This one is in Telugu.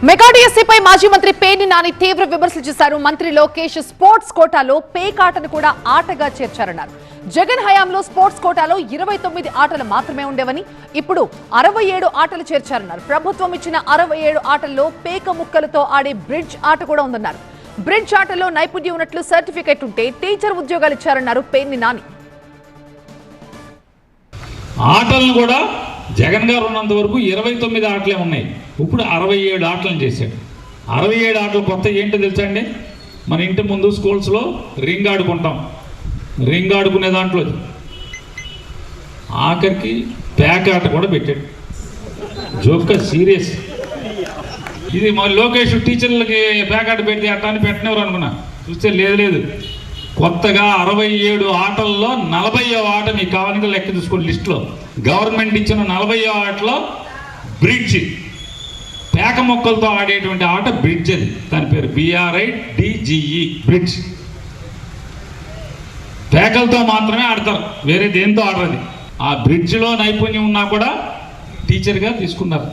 మెగా డిఎస్సీపై మాజీ మంత్రి పేర్ని నాని తీవ్ర విమర్శలు చేశారు. మంత్రి లోకేష్ స్పోర్ట్స్ కోటాలో పేకాటను కూడా ఆటగా చేర్చారన్నారు. జగన్ హయాంలో స్పోర్ట్స్ కోటాలో 29 ఆటలు మాత్రమే ఉండేవని ఇప్పుడు 67 ఆటలు చేర్చారన్నారు. ప్రభుత్వం ఇచ్చిన 67 ఆటల్లో పేక ముక్కలతో ఆడే బ్రిడ్జ్ ఆట కూడా ఉందన్నారు. బ్రిడ్జ్ ఆటలో నైపుణ్యం ఉన్నట్లు సర్టిఫికెట్ ఉంటే టీచర్ ఉద్యోగాలు ఇచ్చారన్నారు పేర్ని నాని. ఆటలను కూడా జగన్ గారు ఉన్నంత వరకు 29 ఆటలే ఉన్నాయి. ఇప్పుడు 67 ఆటలను చేశాడు. 67 ఆటలు కొత్త ఏంటో తెలుసా అండి? మన ఇంటి ముందు స్కూల్స్లో రింగ్ ఆడుకుంటాం. రింగ్ ఆడుకునే దాంట్లో ఆఖరికి ప్యాక్ ఆట కూడా పెట్టాడు. జోక్గా సీరియస్. ఇది మా లోకేష్ టీచర్లకి ప్యాక్ ఆట పెడితే అట్లా అని పెట్టినవారు అనుకున్నా. చూస్తే లేదు, కొత్తగా 67 ఆటల్లో 40వ ఆట మీకు కావాలంటే లెక్క చూసుకోండి. లిస్టులో గవర్నమెంట్ ఇచ్చిన 40వ ఆటలో బ్రిడ్జ్, పేక మొక్కలతో ఆడేటువంటి ఆట బ్రిడ్జ్. అది దాని పేరు BRIDGE బ్రిడ్జ్. పేకలతో మాత్రమే ఆడతారు, వేరే దేంతో ఆడరు. ఆ బ్రిడ్జ్లో నైపుణ్యం ఉన్నా కూడా టీచర్గా తీసుకున్నారు.